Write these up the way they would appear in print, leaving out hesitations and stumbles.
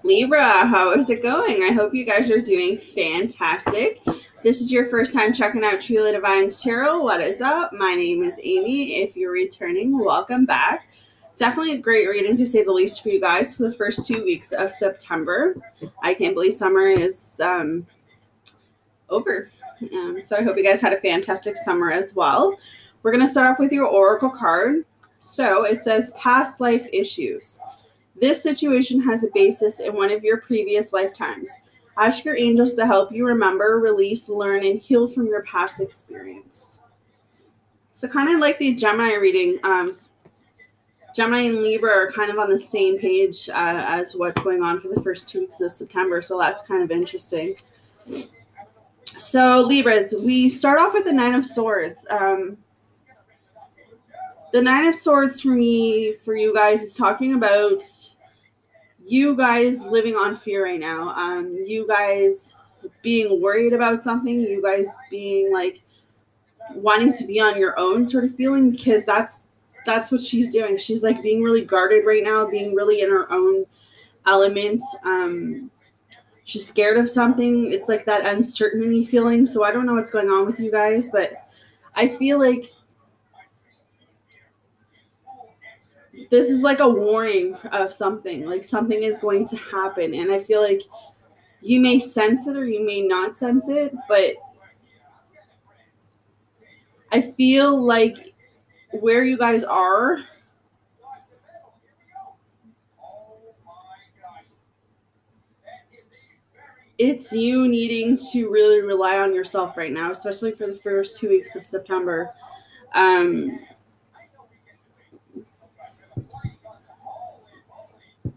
Libra, how is it going? I hope you guys are doing fantastic. This is your first time checking out Truly Divine's Tarot. What is up? My name is Amy. If you're returning, welcome back. Definitely a great reading, to say the least, for you guys for the first 2 weeks of September. I can't believe summer is over. So I hope you guys had a fantastic summer as well. We're going to start off with your Oracle card. So it says past life issues. This situation has a basis in one of your previous lifetimes. Ask your angels to help you remember, release, learn, and heal from your past experience. So kind of like the Gemini reading, Gemini and Libra are kind of on the same page as what's going on for the first 2 weeks of September. So that's kind of interesting. So Libras, we start off with the Nine of Swords. The Nine of Swords for me, for you guys, is talking about you guys living on fear right now. You guys being worried about something. You guys being like wanting to be on your own sort of feeling, because that's what she's doing. She's like being really guarded right now, being really in her own element. She's scared of something. It's like that uncertainty feeling. So I don't know what's going on with you guys, but I feel like this is like a warning of something, like something is going to happen. And I feel like you may sense it or you may not sense it, but I feel like where you guys are, it's you needing to really rely on yourself right now, especially for the first 2 weeks of September.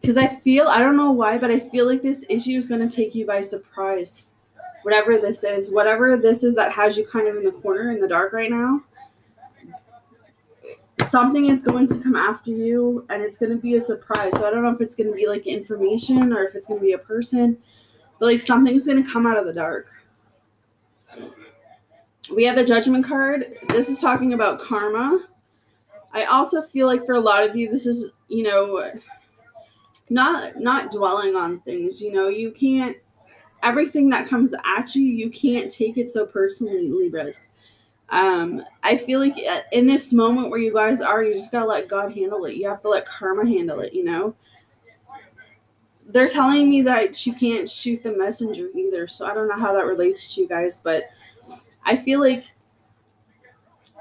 Because I don't know why, but I feel like this issue is going to take you by surprise. Whatever this is that has you kind of in the corner, in the dark right now. Something is going to come after you, and it's going to be a surprise. So I don't know if it's going to be like information or if it's going to be a person, but like something's going to come out of the dark. We have the Judgment card. This is talking about karma. I also feel like for a lot of you, this is, not dwelling on things. You can't, everything that comes at you, you can't take it so personally, Libras. I feel like in this moment where you guys are, you just gotta let God handle it. You have to let karma handle it, They're telling me that you can't shoot the messenger either, so I don't know how that relates to you guys, but I feel like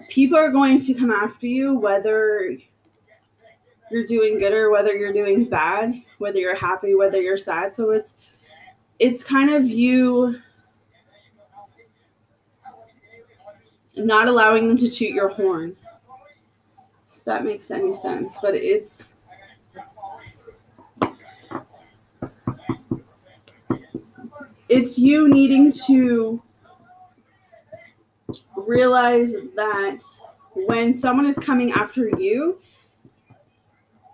people are going to come after you, whether you're doing good or whether you're doing bad, whether you're happy, whether you're sad. So it's kind of you not allowing them to toot your horn, if that makes any sense. But it's you needing to realize that when someone is coming after you,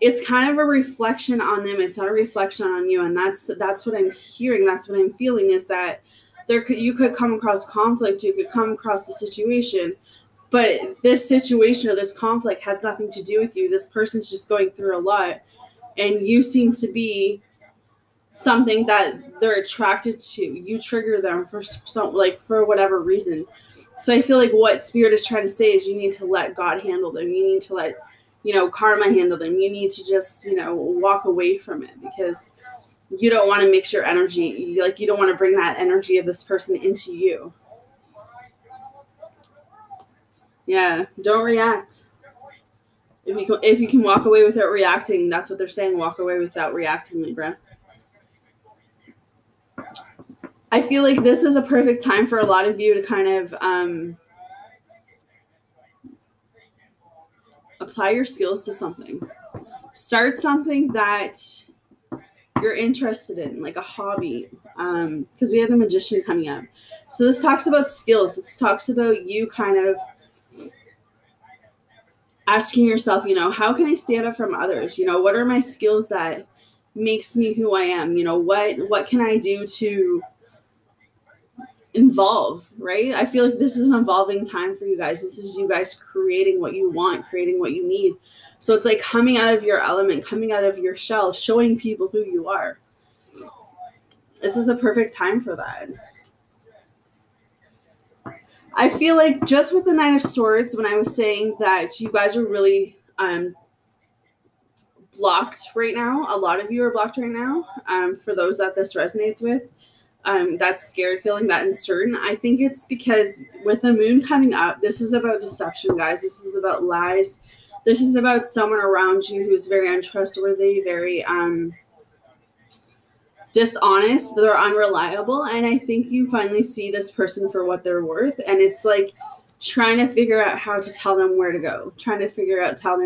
it's kind of a reflection on them. It's not a reflection on you. And that's what I'm hearing. That's what I'm feeling, is that you could come across conflict. You could come across a situation, but this situation or this conflict has nothing to do with you. This person's just going through a lot, and you seem to be something that they're attracted to. You trigger them for whatever reason. So I feel like what Spirit is trying to say is you need to let God handle them. You need to let karma handle them. You need to just, walk away from it, because you don't want to mix your energy. You don't want to bring that energy of this person into you. Yeah, don't react. If you can walk away without reacting, that's what they're saying. Walk away without reacting, Libra. I feel like this is a perfect time for a lot of you to kind of apply your skills to something. Start something that you're interested in, like a hobby, because we have the Magician coming up. So this talks about skills. This talks about you kind of asking yourself, how can I stand up from others? What are my skills that makes me who I am? What can I do to evolve, right? I feel like this is an evolving time for you guys. This is you guys creating what you want, creating what you need. So it's like coming out of your element, coming out of your shell, showing people who you are. This is a perfect time for that. I feel like just with the Nine of Swords, when I was saying that you guys are really blocked right now, a lot of you are blocked right now. For those that this resonates with, that scared feeling, that uncertain, I think it's because with the moon coming up, this is about deception, guys. This is about lies. This is about someone around you who's very untrustworthy, very dishonest, they're unreliable, and I think you finally see this person for what they're worth, and it's like trying to figure out how to tell them where to go, trying to figure out how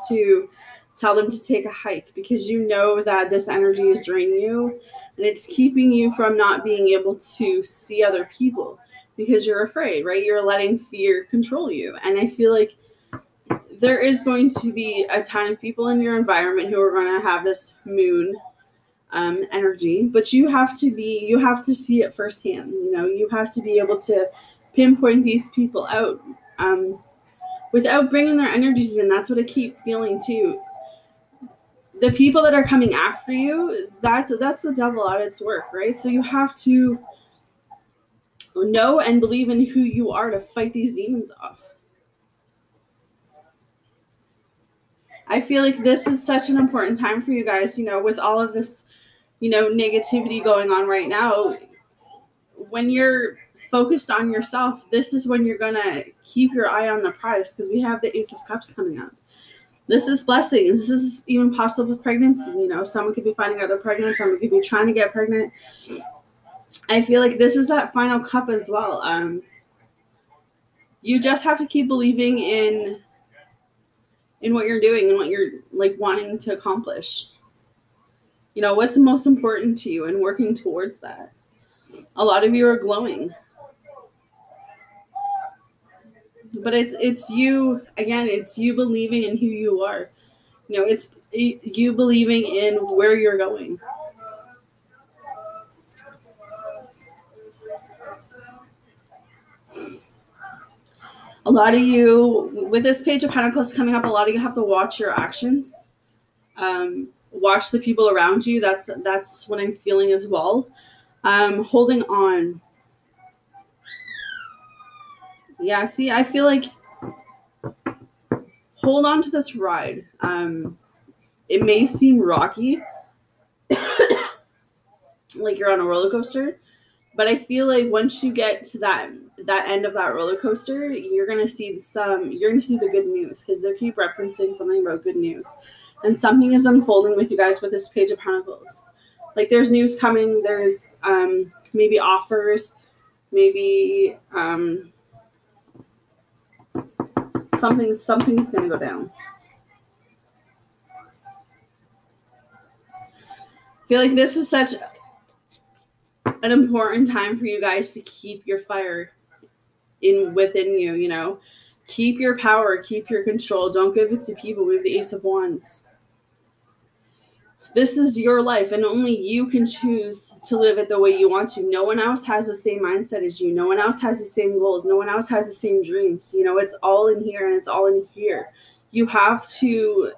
to tell them to take a hike, because you know that this energy is draining you and it's keeping you from not being able to see other people because you're afraid, right? You're letting fear control you. And I feel like there is going to be a ton of people in your environment who are going to have this moon energy, but you have to see it firsthand. You have to be able to pinpoint these people out without bringing their energies in. That's what I keep feeling too. The people that are coming after you, that's the devil at its work, right? So you have to know and believe in who you are to fight these demons off. I feel like this is such an important time for you guys, with all of this, negativity going on right now. When you're focused on yourself, this is when you're going to keep your eye on the prize, because we have the Ace of Cups coming up. This is blessings. This is even possible pregnancy. Someone could be finding out they're pregnant. Someone could be trying to get pregnant. I feel like this is that final cup as well. You just have to keep believing in what you're doing and what you're wanting to accomplish. What's most important to you and working towards that. A lot of you are glowing. But it's you, again, it's you believing in who you are. It's you believing in where you're going. A lot of you, with this Page of Pentacles coming up, a lot of you have to watch your actions. Watch the people around you. That's what I'm feeling as well. Holding on. Yeah, see, I feel like hold on to this ride. It may seem rocky, like you're on a roller coaster, but I feel like once you get to that end of that roller coaster, you're gonna see the good news, because they keep referencing something about good news, and something is unfolding with you guys with this Page of Pentacles. Like there's news coming. There's maybe offers, maybe something's gonna go down. I feel like this is such an important time for you guys to keep your fire within you. Keep your power, keep your control. Don't give it to people. We have the Ace of Wands. This is your life, and only you can choose to live it the way you want to. No one else has the same mindset as you. No one else has the same goals. No one else has the same dreams. It's all in here, and it's all in here. You have to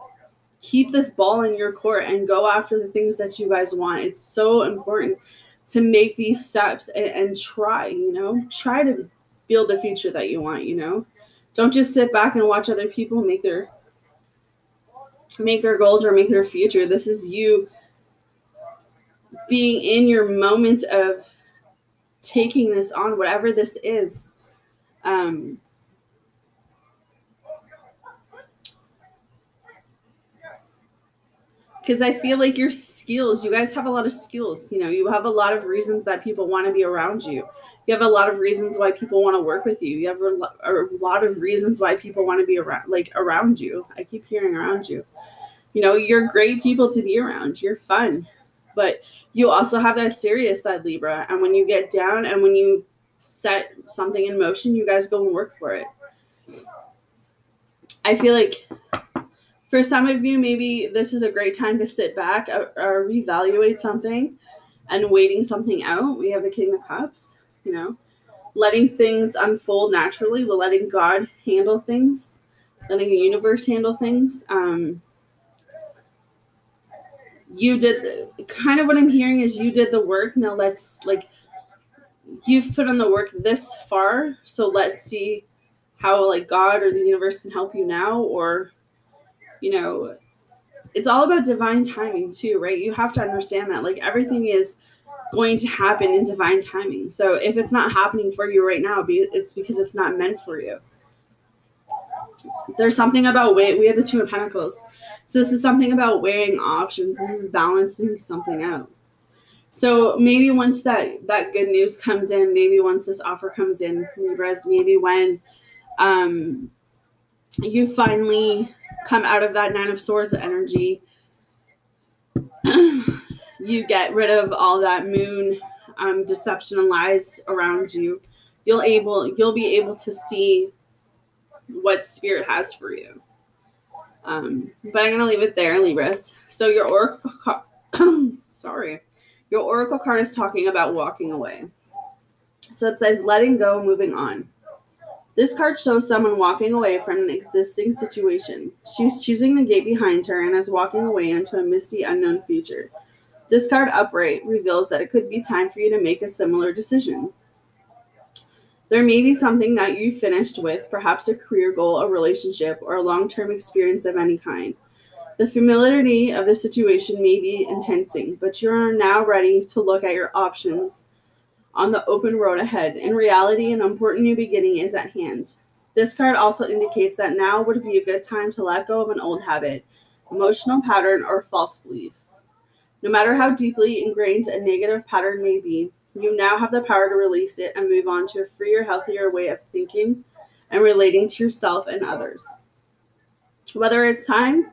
keep this ball in your court and go after the things that you guys want. It's so important to make these steps and try to build the future that you want. Don't just sit back and watch other people make their goals or make their future. This is you being in your moment of taking this on, whatever this is. Because I feel like your skills, you guys have a lot of skills. You have a lot of reasons that people want to be around you. You have a lot of reasons why people want to work with you. You have a lot of reasons why people want to be around you. I keep hearing around you. You're great people to be around. You're fun. But you also have that serious side, Libra. And when you get down and when you set something in motion, you guys go and work for it. I feel like for some of you, maybe this is a great time to sit back or reevaluate something and waiting something out. We have the King of Cups, letting things unfold naturally. We're letting God handle things, letting the universe handle things. you did kind of what I'm hearing is you did the work. Now let's like, you've put in the work this far. So let's see how like God or the universe can help you now, or, you know, it's all about divine timing too, right? You have to understand that like everything is going to happen in divine timing. So if it's not happening for you right now, it's because it's not meant for you. There's something about we have the Two of Pentacles. So this is something about weighing options. This is balancing something out. So maybe once that good news comes in, maybe once this offer comes in, Libras, maybe when you finally come out of that Nine of Swords energy, you get rid of all that moon deception and lies around you. You'll be able to see what spirit has for you. But I'm gonna leave it there, Libras. So your oracle your oracle card is talking about walking away. So it says letting go, moving on. This card shows someone walking away from an existing situation. She's choosing the gate behind her and is walking away into a misty, unknown future. This card upright reveals that it could be time for you to make a similar decision. There may be something that you finished with, perhaps a career goal, a relationship, or a long-term experience of any kind. The familiarity of the situation may be intensing, but you are now ready to look at your options on the open road ahead. In reality, an important new beginning is at hand. This card also indicates that now would be a good time to let go of an old habit, emotional pattern, or false belief. No matter how deeply ingrained a negative pattern may be, you now have the power to release it and move on to a freer, healthier way of thinking and relating to yourself and others. Whether it's in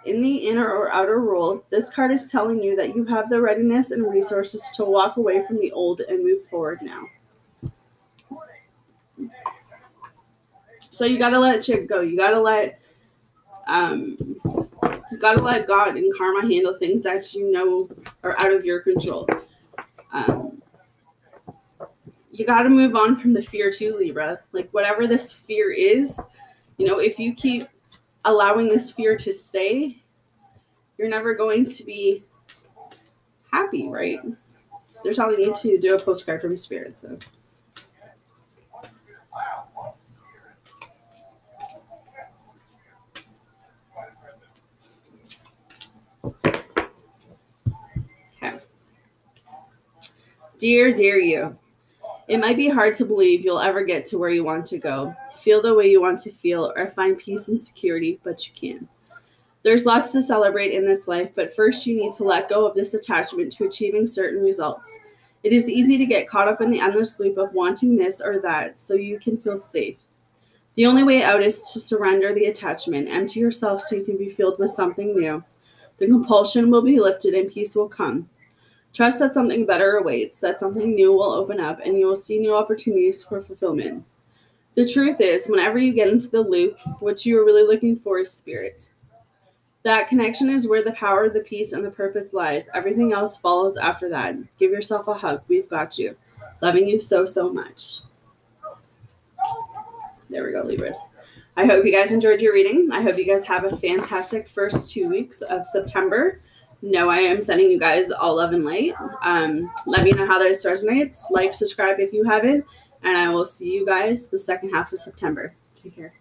the inner or outer world, this card is telling you that you have the readiness and resources to walk away from the old and move forward now. So you gotta let shit go. You gotta let God and karma handle things that you know are out of your control. You gotta move on from the fear too, Libra. Like whatever this fear is, if you keep allowing this fear to stay, you're never going to be happy, right? They're telling me to do a postcard from Spirit, so. Okay. Dear you, it might be hard to believe you'll ever get to where you want to go, feel the way you want to feel, or find peace and security, but you can. There's lots to celebrate in this life, but first you need to let go of this attachment to achieving certain results. It is easy to get caught up in the endless loop of wanting this or that so you can feel safe. The only way out is to surrender the attachment, empty yourself so you can be filled with something new. The compulsion will be lifted and peace will come. Trust that something better awaits, that something new will open up, and you will see new opportunities for fulfillment. The truth is, whenever you get into the loop, what you are really looking for is spirit. That connection is where the power, the peace, and the purpose lies. Everything else follows after that. Give yourself a hug. We've got you. Loving you so, so much. There we go, Libras. I hope you guys enjoyed your reading. I hope you guys have a fantastic first 2 weeks of September. No, I am sending you guys all love and light. Let me know how this resonates. Like, subscribe if you haven't. And I will see you guys the second half of September. Take care.